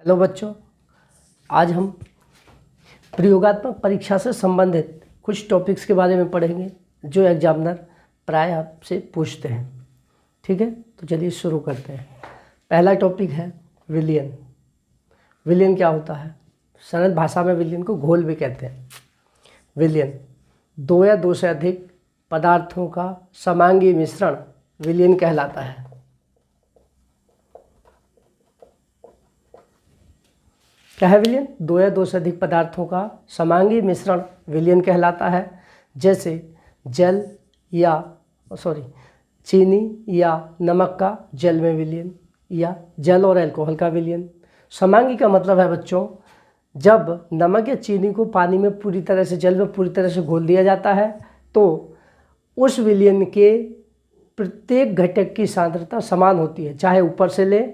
Hello बच्चों, आज हम प्रयोगात्मक परीक्षा से संबंधित कुछ टॉपिक्स के बारे में पढ़ेंगे जो एग्जामिनर प्राय आपसे पूछते हैं। ठीक है, तो चलिए शुरू करते हैं। पहला टॉपिक है विलयन। विलयन क्या होता है? सरल भाषा में विलयन को घोल भी कहते हैं। विलयन दो या दो से अधिक पदार्थों का समांगी मिश्रण विलयन कहलाता है। क्या है विलयन? दो या दो से अधिक पदार्थों का समांगी मिश्रण विलयन कहलाता है। जैसे जल या चीनी या नमक का जल में विलयन, या जल और अल्कोहल का विलयन। समांगी का मतलब है बच्चों, जब नमक या चीनी को पानी में पूरी तरह से, जल में पूरी तरह से घोल दिया जाता है तो उस विलयन के प्रत्येक घटक की सांद्रता समान होती है। चाहे ऊपर से ले,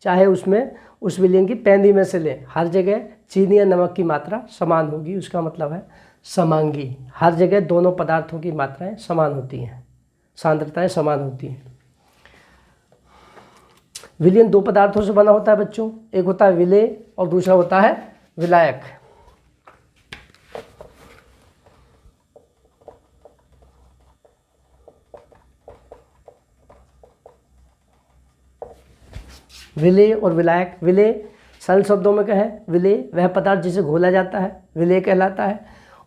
चाहे उसमें उस विलयन की पैंदी में से लें, हर जगह चीनी या नमक की मात्रा समान होगी। उसका मतलब है समांगी। हर जगह दोनों पदार्थों की मात्राएं समान होती हैं, सांद्रताएं समान होती हैं। विलयन दो पदार्थों से बना होता है बच्चों, एक होता है विलेय और दूसरा होता है विलायक। विलेय और विलायक। विलेय सरल शब्दों में कहें, विलेय वह पदार्थ जिसे घोला जाता है विलेय कहलाता है।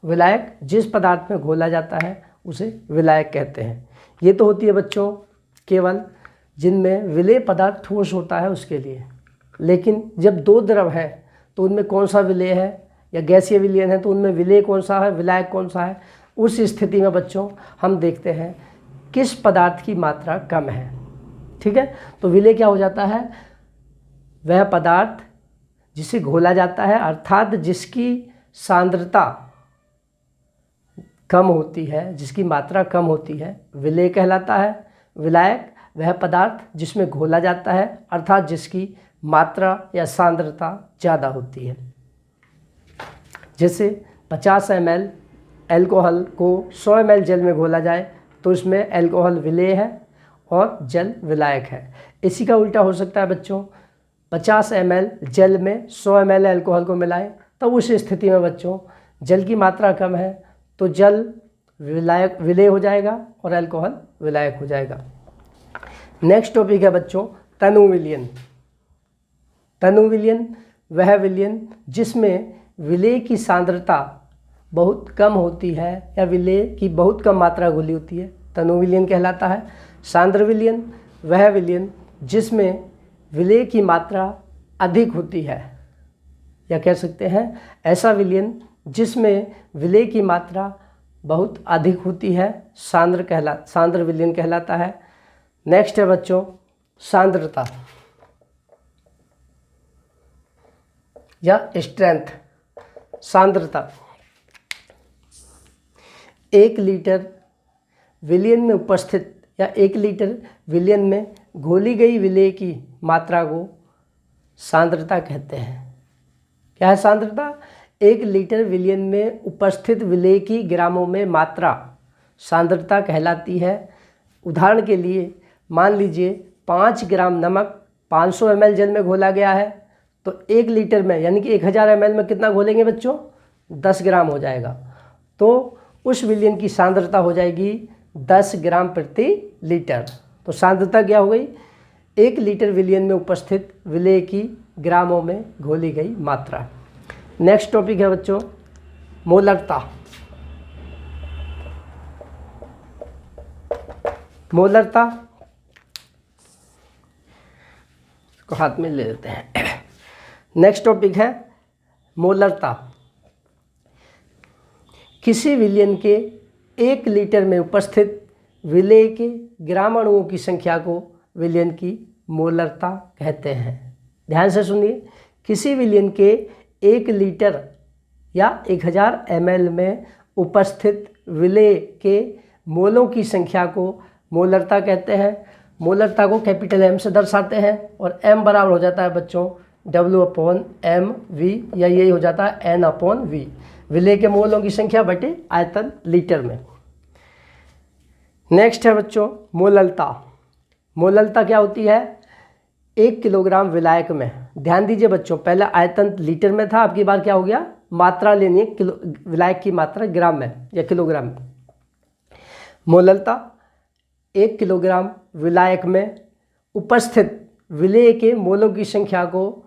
विलायक जिस पदार्थ में घोला जाता है उसे विलायक कहते हैं। ये तो होती है बच्चों केवल जिनमें विलेय पदार्थ ठोस होता है उसके लिए। लेकिन जब दो द्रव है तो उनमें कौन सा विलेय है, या गैसीय विलयन है तो उनमें विलेय कौन सा है, विलायक कौन सा है। उस स्थिति में बच्चों हम देखते हैं किस पदार्थ की मात्रा कम है। ठीक है, तो विलेय क्या हो जाता है? वह पदार्थ जिसे घोला जाता है, अर्थात जिसकी सांद्रता कम होती है, जिसकी मात्रा कम होती है, विलेय कहलाता है। विलायक वह पदार्थ जिसमें घोला जाता है, अर्थात जिसकी मात्रा या सांद्रता ज़्यादा होती है। जैसे 50 ml एल्कोहल को 100 ml जल में घोला जाए तो इसमें एल्कोहल विलेय है और जल विलायक है। इसी का उल्टा हो सकता है बच्चों, 50 ml जल में 100 ml एल्कोहल को मिलाएं, तब उस स्थिति में बच्चों जल की मात्रा कम है तो जल विलेय हो जाएगा और एल्कोहल विलायक हो जाएगा। नेक्स्ट टॉपिक है बच्चों तनु विलयन। तनु विलयन वह विलयन जिसमें विलेय की सांद्रता बहुत कम होती है या विलेय की बहुत कम मात्रा घुली होती है, तनु विलयन कहलाता है। सांद्र विलयन वह विलयन जिसमें विलेय की मात्रा अधिक होती है, या कह सकते हैं ऐसा विलयन जिसमें विलेय की मात्रा बहुत अधिक होती है, सांद्र विलयन कहलाता है। नेक्स्ट है बच्चों सांद्रता या स्ट्रेंथ। सांद्रता 1 लीटर विलयन में उपस्थित या 1 लीटर विलयन में घोली गई विलेय की मात्रा को सांद्रता कहते हैं। क्या है सांद्रता? 1 लीटर विलयन में उपस्थित विलेय की ग्रामों में मात्रा सांद्रता कहलाती है। उदाहरण के लिए मान लीजिए 5 ग्राम नमक 500 ml जल में घोला गया है, तो 1 लीटर में यानी कि 1000 ml में कितना घोलेंगे बच्चों? 10 ग्राम हो जाएगा। तो उस विलयन की सांद्रता हो जाएगी 10 ग्राम प्रति लीटर। तो सांद्रता क्या हो गई? 1 लीटर विलयन में उपस्थित विलेय की ग्रामों में घोली गई मात्रा। नेक्स्ट टॉपिक है बच्चों मोलरता। मोलरता को हाथ में ले लेते हैं। नेक्स्ट टॉपिक है मोलरता। किसी विलयन के 1 लीटर में उपस्थित विलेय के ग्राम अणुओं की संख्या को विलयन की मोलरता कहते हैं। ध्यान से सुनिए, किसी विलयन के 1 लीटर या 1000 ml में उपस्थित विलेय के मोलों की संख्या को मोलरता कहते हैं। मोलरता को कैपिटल M से दर्शाते हैं और M बराबर हो जाता है बच्चों W/mV, या यही हो जाता है N/V, विलेय के मोलों की संख्या बटे आयतन लीटर में। नेक्स्ट है बच्चों मोललता। मोललता क्या होती है? 1 किलोग्राम विलायक में, ध्यान दीजिए बच्चों, पहले आयतन लीटर में था, अब की बार क्या हो गया, मात्रा लेनी है, किलो विलायक की मात्रा ग्राम में या किलोग्राम में। मोललता 1 किलोग्राम विलायक में उपस्थित विलेय के मोलों की संख्या को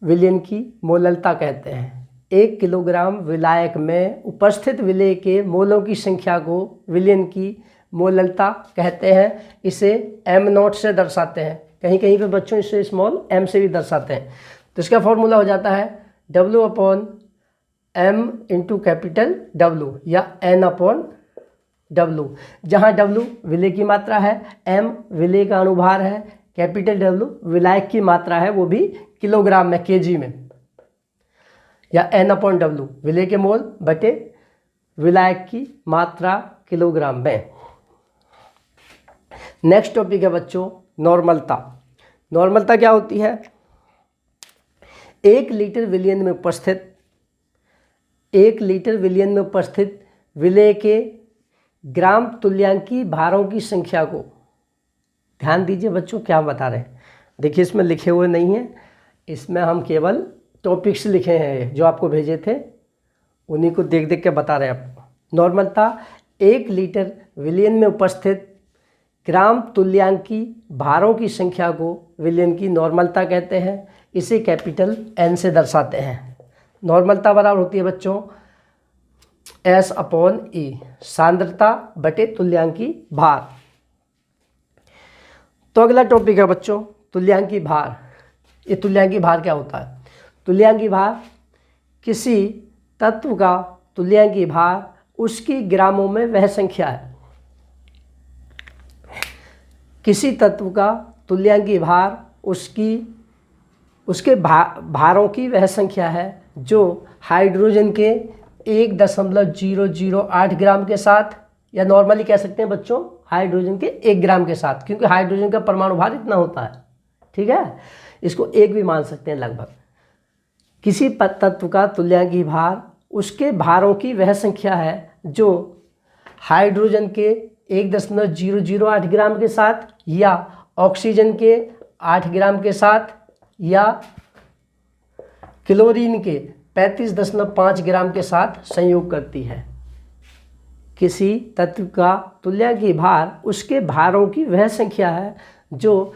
विलयन की मोललता कहते हैं। 1 किलोग्राम विलायक में उपस्थित विलेय के मोलों की संख्या को विलयन की मोललता कहते हैं। इसे m0 से दर्शाते हैं, कहीं कहीं पे बच्चों इसे स्मॉल m से भी दर्शाते हैं। तो इसका फॉर्मूला हो जाता है W/m इंटू कैपिटल W या N/W, जहाँ W विलेय की मात्रा है, m विलेय का अणुभार है, कैपिटल W विलायक की मात्रा है, वो भी किलोग्राम में, केजी में, या N/W विलेय के मोल बटे विलायक की मात्रा किलोग्राम में। नेक्स्ट टॉपिक है बच्चों नॉर्मलता। नॉर्मलता क्या होती है? 1 लीटर विलयन में उपस्थित 1 लीटर विलयन में उपस्थित विलेय के ग्राम तुल्यांकी भारों की संख्या को, ध्यान दीजिए बच्चों क्या बता रहे हैं, देखिए इसमें लिखे हुए नहीं है, इसमें हम केवल टॉपिक्स लिखे हैं जो आपको भेजे थे, उन्हीं को देख देख के बता रहे हैं आपको। नॉर्मलता 1 लीटर विलयन में उपस्थित ग्राम तुल्यांकी भारों की संख्या को विलयन की नॉर्मलता कहते हैं। इसे कैपिटल N से दर्शाते हैं। नॉर्मलता बराबर होती है बच्चों S/E, सांद्रता बटे तुल्यांकी भार। तो अगला टॉपिक है बच्चों तुल्यांकी भार। ये तुल्यांकी भार क्या होता है? तुल्यांकी भार किसी तत्व का तुल्यांकी भार उसकी ग्रामों में वह संख्या है। किसी तत्व का तुल्यांकी भार उसके भारों की वह संख्या है जो हाइड्रोजन के 1.008 ग्राम के साथ, या नॉर्मली कह सकते हैं बच्चों हाइड्रोजन के 1 ग्राम के साथ, क्योंकि हाइड्रोजन का परमाणु भार इतना होता है, ठीक है, इसको 1 भी मान सकते हैं लगभग। किसी तत्व का तुल्यांकी भार उसके भारों की वह संख्या है जो हाइड्रोजन के 1.008 ग्राम के साथ, या ऑक्सीजन के 8 ग्राम के साथ, या क्लोरीन के 35.5 ग्राम के साथ संयोग करती है। किसी तत्व का तुल्यांकी भार उसके भारों की वह संख्या है जो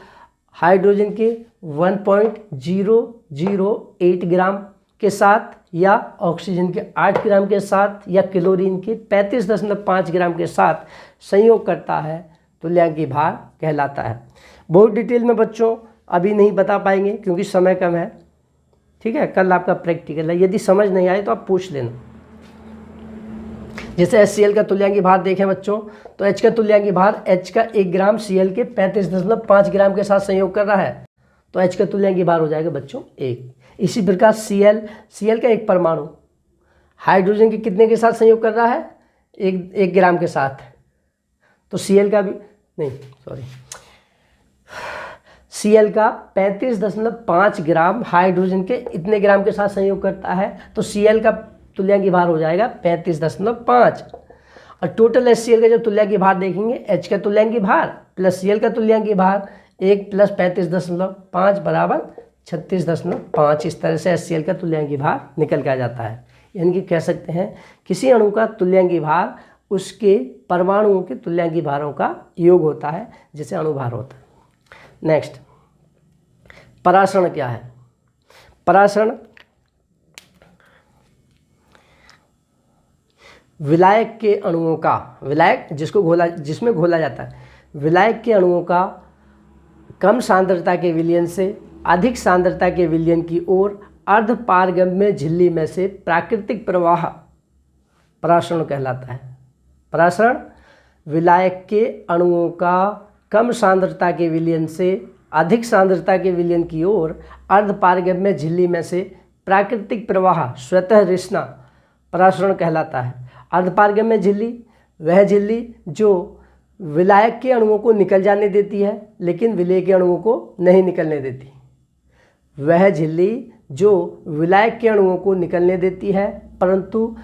हाइड्रोजन के 1.008 ग्राम के साथ, या ऑक्सीजन के 8 ग्राम के साथ, या क्लोरीन के 35.5 ग्राम के साथ संयोग करता है, तुल्यांकी भार कहलाता है। बहुत डिटेल में बच्चों अभी नहीं बता पाएंगे क्योंकि समय कम है, ठीक है, कल आपका प्रैक्टिकल है, यदि समझ नहीं आए तो आप पूछ लेना। जैसे HCl का तुल्यांकी भार देखें बच्चों, तो H का तुल्यांकी भार H का 1 ग्राम Cl के 35.5 ग्राम के साथ संयोग कर रहा है, तो H का तुल्यांकी भार हो जाएगा बच्चों 1। इसी प्रकार Cl का एक परमाणु हाइड्रोजन के कितने के साथ संयोग कर रहा है? 1 ग्राम के साथ, तो Cl का भी नहीं, सॉरी, Cl का 35.5 ग्राम हाइड्रोजन के इतने ग्राम के साथ संयोग करता है, तो Cl का तुल्यांकी भार हो जाएगा 35.5। और टोटल HCl का जब तुल्यांकी भार देखेंगे, H का तुल्यांकी भार प्लस Cl का तुल्यांकी भार 1 + 35.5 बराबर 36.5। इस तरह से HCl का तुल्यांकी भार निकल के आ जाता है। यानी कि कह सकते हैं किसी अणु का तुल्यांकी भार उसके परमाणुओं के तुल्यांकी भारों का योग होता है, जिसे अणुभार होता है। नेक्स्ट, परासरण क्या है? परासरण विलायक के अणुओं का, विलायक जिसमें घोला जाता है, विलायक के अणुओं का कम सांद्रता के विलयन से अधिक सांद्रता के विलयन की ओर अर्धपारगम्य झिल्ली में से प्राकृतिक प्रवाह परासरण कहलाता है। परासरण विलायक के अणुओं का कम सांद्रता के विलयन से अधिक सांद्रता के विलयन की ओर अर्धपारगम्य झिल्ली में से प्राकृतिक प्रवाह स्वतः रिसना परासरण कहलाता है। अर्धपारगम्य झिल्ली वह झिल्ली जो विलायक के अणुओं को निकल जाने देती है लेकिन विलेय के अणुओं को नहीं निकलने देती। वह झिल्ली जो विलायक के अणुओं को निकलने देती है परंतु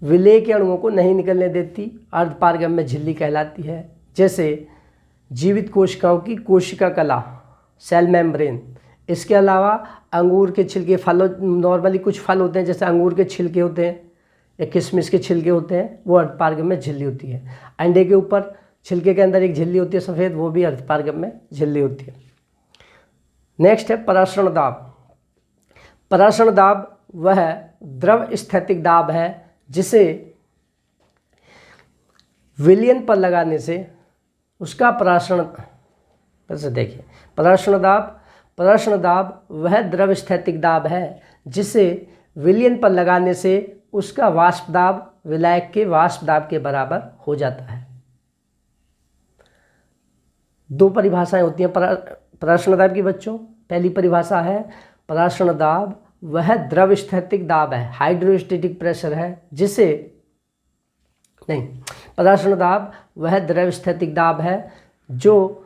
विलेय के अणुओं को नहीं निकलने देती, अर्धपारगम्य झिल्ली कहलाती है। जैसे जीवित कोशिकाओं की कोशिका कला सेल मेम्ब्रेन। इसके अलावा अंगूर के छिलके, फलों नॉर्मली कुछ फल होते हैं जैसे अंगूर के छिलके होते हैं या किशमिश के छिलके होते हैं, वो अर्धपारगम में झिल्ली होती है। अंडे के ऊपर छिलके के अंदर एक झिल्ली होती है सफ़ेद, वो भी अर्धपारगम में झिल्ली होती है। नेक्स्ट है परासरण दाब। परासरण दाब वह द्रव स्थैतिक दाब है जिसे विलयन पर लगाने से उसका परासरण, फिर से देखिए, परासरण दाब वह द्रव स्थैतिक दाब है जिसे विलयन पर लगाने से उसका वाष्प दाब विलायक के वाष्प दाब के बराबर हो जाता है। दो परिभाषाएं होती हैं परासरण दाब की बच्चों। पहली परिभाषा है परासरण दाब वह द्रव स्थैतिक दाब है, हाइड्रोस्टैटिक प्रेशर है जिसे, नहीं, परासरण दाब वह द्रव स्थैतिक दाब है जो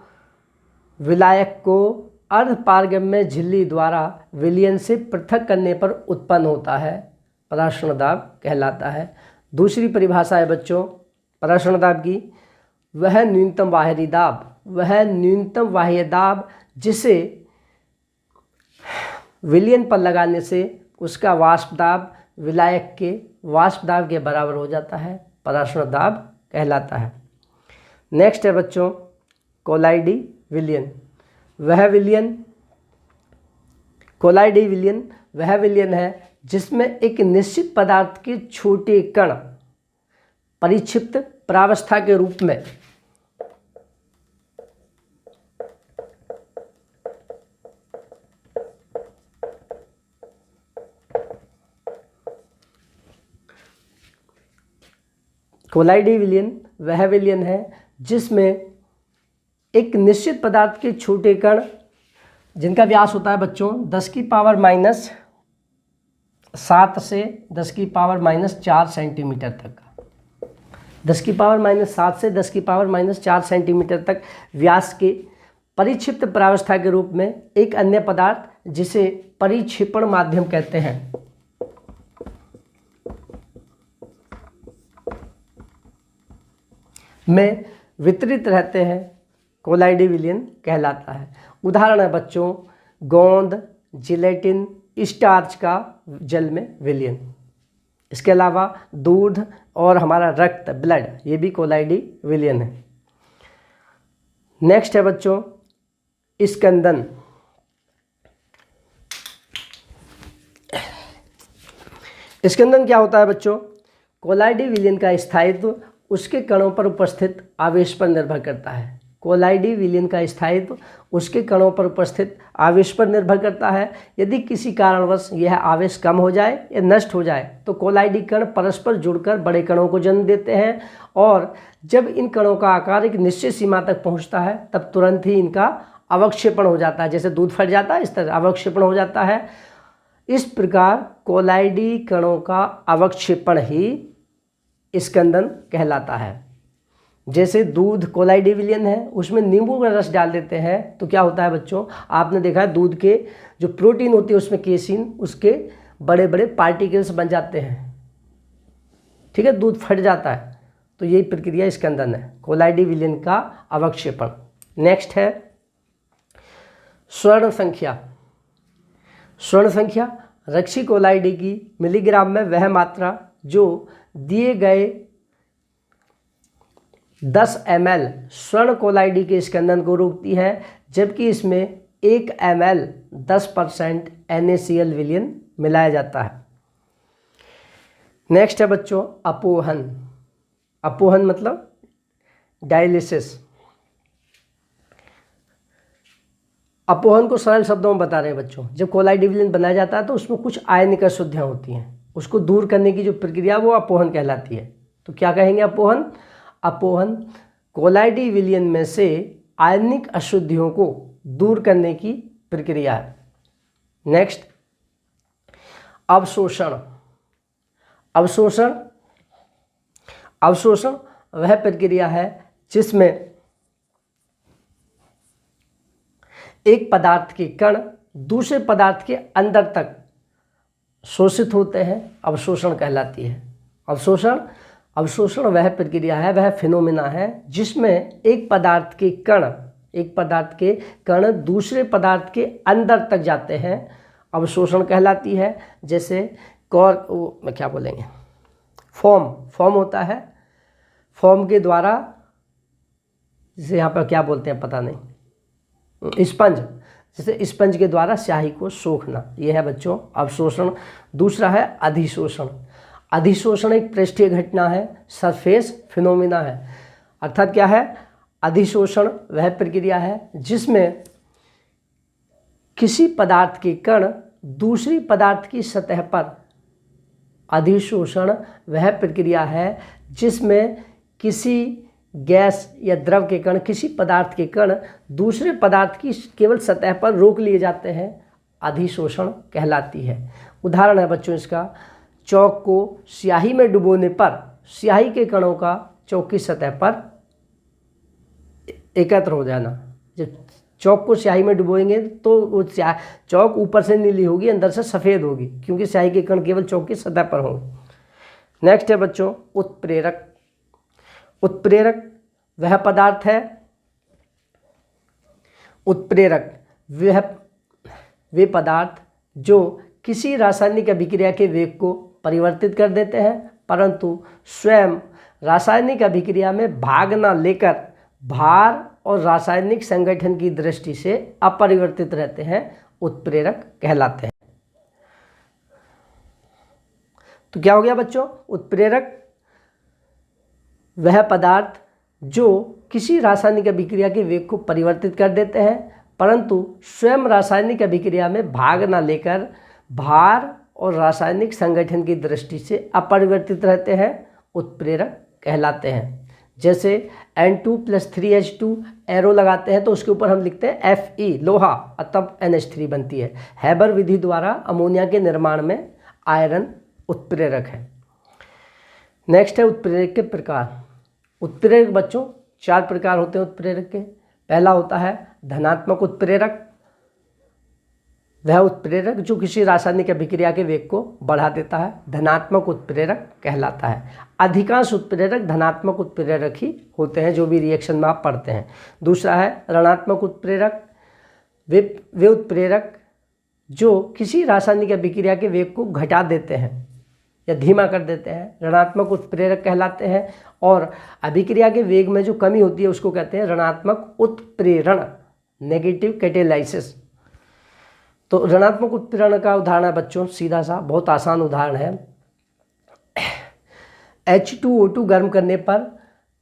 विलायक को अर्धपारगम में झिल्ली द्वारा विलयन से पृथक करने पर उत्पन्न होता है, परासरण दाब कहलाता है। दूसरी परिभाषा है बच्चों परासरण दाब की, वह न्यूनतम बाहरी दाब, वह न्यूनतम बाह्य दाब जिसे विलयन पर लगाने से उसका वाष्प दाब विलायक के वाष्प दाब के बराबर हो जाता है, परासरण दाब कहलाता है। नेक्स्ट है बच्चों कोलाइडी विलयन। कोलाइडी विलयन वह विलयन है जिसमें एक निश्चित पदार्थ के छोटे कण परिक्षिप्त प्रावस्था के रूप में कोलाइडी विलयन वह विलयन है जिसमें एक निश्चित पदार्थ के छोटे कण जिनका व्यास होता है बच्चों 10 की पावर माइनस 7 से 10 की पावर माइनस 4 सेंटीमीटर तक, 10 की पावर माइनस 7 से 10 की पावर माइनस 4 सेंटीमीटर तक व्यास के परिक्षिप्त प्रावस्था के रूप में एक अन्य पदार्थ जिसे परिक्षेपण माध्यम कहते हैं में वितरित रहते हैं, कोलाइडी विलयन कहलाता है। उदाहरण है बच्चों गोंद, जिलेटिन, स्टार्च का जल में विलयन। इसके अलावा दूध और हमारा रक्त, ब्लड, ये भी कोलाइडी विलयन है। नेक्स्ट है बच्चों स्कंदन। स्कंदन क्या होता है बच्चों? कोलाइडी विलयन का स्थायित्व उसके कणों पर उपस्थित आवेश पर निर्भर करता है। कोलाइडी विलयन का स्थायित्व उसके कणों पर उपस्थित आवेश पर निर्भर करता है। यदि किसी कारणवश यह आवेश कम हो जाए या नष्ट हो जाए तो कोलाइडी कण परस्पर जुड़कर बड़े कणों को जन्म देते हैं और जब इन कणों का आकार एक निश्चित सीमा तक पहुंचता है तब तुरंत ही इनका अवक्षेपण हो जाता है। जैसे दूध फट जाता है इस तरह अवक्षेपण हो जाता है। इस प्रकार कोलाइडी कणों का अवक्षेपण ही स्कंदन कहलाता है। जैसे दूध कोलाइडी विलयन है, उसमें नींबू का रस डाल देते हैं तो क्या होता है बच्चों, आपने देखा है दूध के जो प्रोटीन होती है उसमें केसिन, उसके बड़े बड़े पार्टिकल्स बन जाते हैं, ठीक है, दूध फट जाता है। तो यही प्रक्रिया स्कंदन है, कोलाइडी विलयन का अवक्षेपण। नेक्स्ट है स्वर्ण संख्या। स्वर्ण संख्या रक्षी कोलाइडी की मिलीग्राम में वह मात्रा जो दिए गए 10 ml स्वर्ण कोलाइडी के स्कंदन को रोकती है, जबकि इसमें 1 ml 10% NaCl विलयन मिलाया जाता है। नेक्स्ट है बच्चों अपोहन। अपोहन मतलब डायलिसिस। अपोहन को सरल शब्दों में बता रहे हैं बच्चों। जब कोलाइडी विलयन बनाया जाता है तो उसमें कुछ आयनिक अशुद्धियाँ होती हैं, उसको दूर करने की जो प्रक्रिया वो अपोहन कहलाती है। तो क्या कहेंगे अपोहन? अपोहन कोलाइडी विलयन में से आयनिक अशुद्धियों को दूर करने की प्रक्रिया है। नेक्स्ट अवशोषण। अवशोषण अवशोषण वह प्रक्रिया है जिसमें एक पदार्थ के कण दूसरे पदार्थ के अंदर तक शोषित होते हैं, अवशोषण कहलाती है। अवशोषण वह प्रक्रिया है, वह फिनोमिना है जिसमें एक पदार्थ के कण एक पदार्थ के कण दूसरे पदार्थ के अंदर तक जाते हैं, अवशोषण कहलाती है। जैसे में क्या बोलेंगे, फॉर्म होता है, फॉर्म के द्वारा, जिसे यहाँ पर क्या बोलते हैं पता नहीं, स्पंज, जैसे स्पंज के द्वारा स्याही को सोखना, यह है बच्चों अवशोषण। दूसरा है अधिशोषण। अधिशोषण एक पृष्ठीय घटना है, सरफेस फिनोमिना है। अर्थात क्या है, अधिशोषण वह प्रक्रिया है जिसमें किसी पदार्थ के कण दूसरी पदार्थ की सतह पर, अधिशोषण वह प्रक्रिया है जिसमें किसी गैस या द्रव के कण, किसी पदार्थ के कण दूसरे पदार्थ की केवल सतह पर रोक लिए जाते हैं, अधिशोषण कहलाती है। उदाहरण है बच्चों इसका, चौक को स्याही में डुबोने पर स्याही के कणों का चौक की सतह पर एकत्र हो जाना। जब चौक को स्याही में डुबोएंगे तो वो चौक ऊपर से नीली होगी, अंदर से सफ़ेद होगी, क्योंकि स्याही के कण केवल चौक की सतह पर होंगे। नेक्स्ट है बच्चों उत्प्रेरक। उत्प्रेरक वह पदार्थ है, उत्प्रेरक वे पदार्थ जो किसी रासायनिक अभिक्रिया के वेग को परिवर्तित कर देते हैं, परंतु स्वयं रासायनिक अभिक्रिया में भाग न लेकर भार और रासायनिक संगठन की दृष्टि से अपरिवर्तित रहते हैं, उत्प्रेरक कहलाते हैं। तो क्या हो गया बच्चों, उत्प्रेरक वह पदार्थ जो किसी रासायनिक अभिक्रिया के वेग को परिवर्तित कर देते हैं, परंतु स्वयं रासायनिक अभिक्रिया में भाग न लेकर भार और रासायनिक संगठन की दृष्टि से अपरिवर्तित रहते हैं, उत्प्रेरक कहलाते हैं। जैसे N2+3H2 एरो लगाते हैं तो उसके ऊपर हम लिखते हैं Fe लोहा, तब NH3 बनती है। हैबर विधि द्वारा अमोनिया के निर्माण में आयरन उत्प्रेरक है। नेक्स्ट है उत्प्रेरक के प्रकार। उत्प्रेरक बच्चों 4 प्रकार होते हैं उत्प्रेरक के। पहला होता है धनात्मक उत्प्रेरक, वह उत्प्रेरक जो किसी रासायनिक अभिक्रिया के वेग को बढ़ा देता है, धनात्मक उत्प्रेरक कहलाता है। अधिकांश उत्प्रेरक धनात्मक उत्प्रेरक ही होते हैं, जो भी रिएक्शन में आप पढ़ते हैं। दूसरा है ऋणात्मक उत्प्रेरक, वे उत्प्रेरक जो किसी रासायनिक अभिक्रिया के वेग को घटा देते हैं या धीमा कर देते हैं, ऋणात्मक उत्प्रेरक कहलाते हैं। और अभिक्रिया के वेग में जो कमी होती है उसको कहते हैं ऋणात्मक उत्प्रेरण, नेगेटिव कैटेलाइसिस। तो ऋणात्मक उत्प्रेरण का उदाहरण है बच्चों, सीधा सा बहुत आसान उदाहरण है, H2O2 गर्म करने पर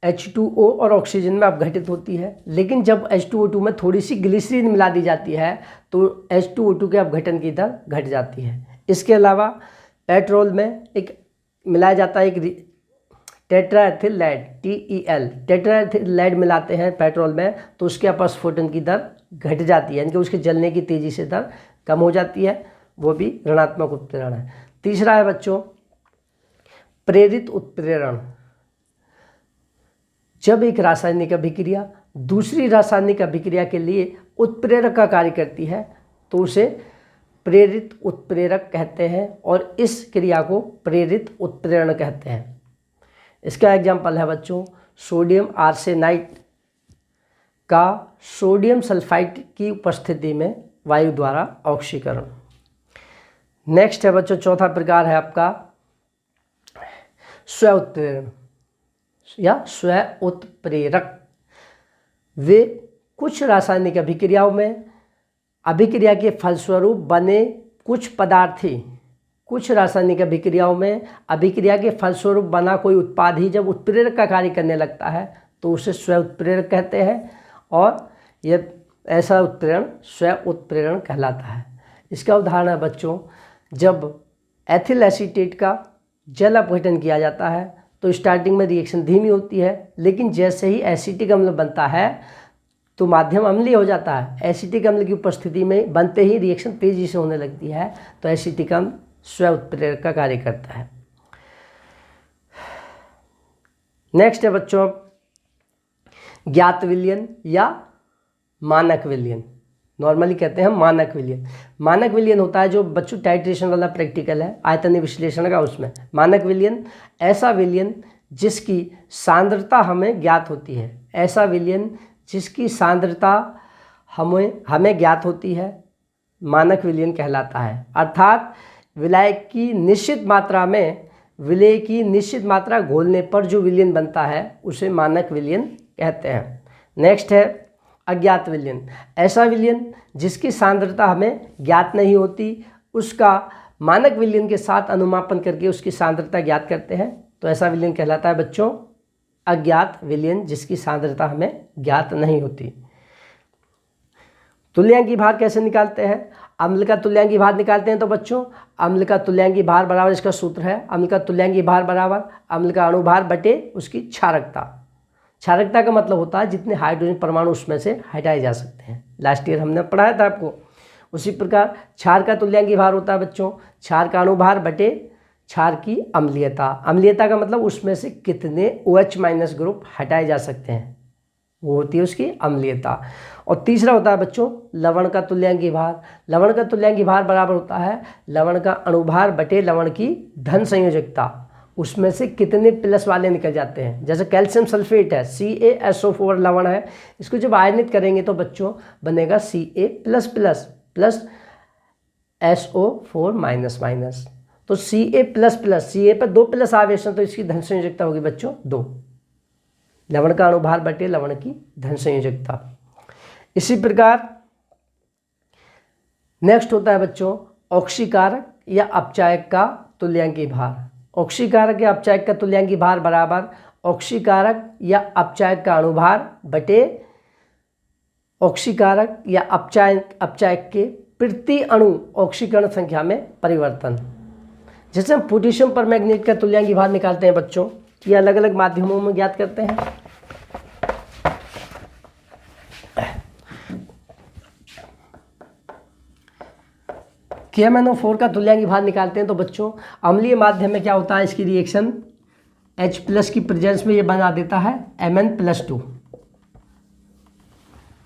H2O और ऑक्सीजन में अपघटित होती है, लेकिन जब H2O2 में थोड़ी सी ग्लिसरीन मिला दी जाती है तो H2O2 के अपघटन की दर घट जाती है। इसके अलावा पेट्रोल में एक मिलाया जाता है एक टेट्राएथिल TEL, टेट्राएथिल मिलाते हैं पेट्रोल में तो उसके अपस्फोटन की दर घट जाती है, यानी कि उसके जलने की तेज़ी से दर कम हो जाती है, वो भी ऋणात्मक उत्प्रेरण है। तीसरा है बच्चों प्रेरित उत्प्रेरण। जब एक रासायनिक अभिक्रिया दूसरी रासायनिक अभिक्रिया के लिए उत्प्रेरक का कार्य करती है तो उसे प्रेरित उत्प्रेरक कहते हैं और इस क्रिया को प्रेरित उत्प्रेरण कहते हैं। इसका एग्जाम्पल है बच्चों सोडियम आर्सेनाइड का सोडियम सल्फाइड की उपस्थिति में वायु द्वारा ऑक्सीकरण। नेक्स्ट है बच्चों चौथा प्रकार है आपका स्व उत्प्रेरण या स्व उत्प्रेरक। वे कुछ रासायनिक अभिक्रियाओं में अभिक्रिया के फलस्वरूप बने कुछ पदार्थ ही, कुछ रासायनिक अभिक्रियाओं में अभिक्रिया के फलस्वरूप बना कोई उत्पाद ही जब उत्प्रेरक का कार्य करने लगता है तो उसे स्व उत्प्रेरक कहते हैं और यह ऐसा उत्प्रेरण स्व उत्प्रेरण कहलाता है। इसका उदाहरण है बच्चों जब एथिल एसीटेट का जल अपघटन किया जाता है तो स्टार्टिंग में रिएक्शन धीमी होती है, लेकिन जैसे ही एसिटिक अम्ल बनता है तो माध्यम अम्लीय हो जाता है। एसिटिक अम्ल की उपस्थिति में बनते ही रिएक्शन तेज़ी से होने लगती है, तो एसिटिक अम्ल स्व उत्प्रेरक का कार्य करता है। नेक्स्ट है बच्चों ज्ञात विलयन या मानक विलयन। नॉर्मली कहते हैं मानक विलयन। मानक विलयन होता है जो बच्चों टाइट्रेशन वाला प्रैक्टिकल है आयतनीय विश्लेषण का, उसमें मानक विलयन ऐसा विलयन जिसकी सांद्रता हमें ज्ञात होती है, ऐसा विलयन जिसकी सांद्रता हमें ज्ञात होती है मानक विलयन कहलाता है। अर्थात विलायक की निश्चित मात्रा में विलेय की निश्चित मात्रा घोलने पर जो विलयन बनता है उसे मानक विलयन कहते हैं। नेक्स्ट है अज्ञात विलयन। ऐसा विलयन जिसकी सांद्रता हमें ज्ञात नहीं होती, उसका मानक विलयन के साथ अनुमापन करके उसकी सांद्रता ज्ञात करते हैं, तो ऐसा विलयन कहलाता है बच्चों अज्ञात विलयन, जिसकी सांद्रता हमें ज्ञात नहीं होती। तुल्यांकी भार कैसे निकालते हैं? अम्ल का तुल्यांकी भार निकालते हैं तो बच्चों अम्ल का तुल्यांकी भार बराबर, इसका सूत्र है अम्ल का तुल्यांकी भार बराबर अम्ल का अणुभार बटे उसकी क्षारकता। क्षारकता का मतलब होता है जितने हाइड्रोजन परमाणु उसमें से हटाए जा सकते हैं। लास्ट ईयर हमने पढ़ाया था आपको। उसी प्रकार क्षार का तुल्यांकी भार होता है बच्चों क्षार का अणुभार बटे क्षार की अम्लीयता। अम्लीयता का मतलब उसमें से कितने OH- ग्रुप हटाए जा सकते हैं, वो होती है उसकी अम्लीयता। और तीसरा होता है बच्चों लवण का तुल्यांकी भार। लवण का तुल्यांकी भार बराबर होता है लवण का अणुभार बटे लवण की धन संयोजकता, उसमें से कितने प्लस वाले निकल जाते हैं। जैसे कैल्शियम सल्फेट है CaSO4 लवण है, इसको जब आयनित करेंगे तो बच्चों बनेगा Ca++ प्लस SO4-। तो Ca++, Ca पर 2 प्लस आवेश हैं तो इसकी धन संयोजकता होगी बच्चों 2। लवण का अणुभार बटे लवण की धन संयोजकता। इसी प्रकार नेक्स्ट होता है बच्चों ऑक्सीकारक या अपचायक का तुल्यांकी भार। ऑक्सीकारक या अपचायक का तुल्यांकी भार बराबर ऑक्सीकारक या अपचायक का अणुभार बटे ऑक्सीकारक या अपचायक के प्रति अणु ऑक्सीकरण संख्या में परिवर्तन। जैसे हम पोटेशियम पर मैग्नीट का तुल्यांकी भार निकालते हैं बच्चों, ये अलग अलग माध्यमों में ज्ञात करते हैं। KMnO4 का तुल्यांकी भार निकालते हैं तो बच्चों अम्लीय माध्यम में क्या होता है, इसकी रिएक्शन H+ की प्रेजेंस में ये बना देता है Mn+2,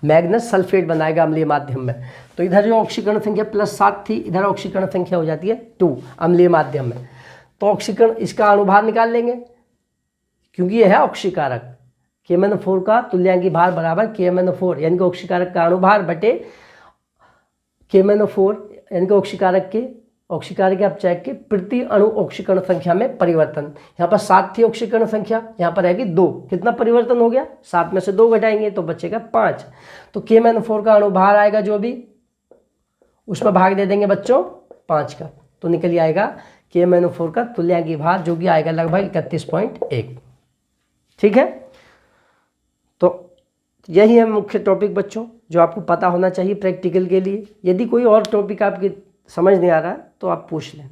मैग्नस सल्फेट बनाएगा अम्लीय माध्यम में। तो इधर जो ऑक्सीकरण संख्या +7 थी, इधर ऑक्सीकरण संख्या हो जाती है 2 अम्लीय माध्यम में। तो ऑक्सीकरण इसका अणुभार निकाल लेंगे क्योंकि यह है ऑक्सीकारक। KMnO4 का तुल्यांकी भार बराबर KMnO4 यानी कि ऑक्सीकारक का अणुभार बटे KMnO4 यानी कि ऑक्सीकारक अपचायक के प्रति अणु ऑक्सीकरण संख्या में परिवर्तन। यहाँ पर 7 थी ऑक्सीकरण संख्या, यहाँ पर रहेगी 2। कितना परिवर्तन हो गया, 7 में से 2 घटाएंगे तो बचेगा 5। तो KMnO4 का अणुभार आएगा जो भी, उसमें भाग दे देंगे बच्चों 5 का, तो निकल आएगा KMnO4 का तुल्यांकी भार जो कि आएगा लगभग 31.1। ठीक है, तो यही है मुख्य टॉपिक बच्चों जो आपको पता होना चाहिए प्रैक्टिकल के लिए। यदि कोई और टॉपिक आपकी समझ नहीं आ रहा है तो आप पूछ लें।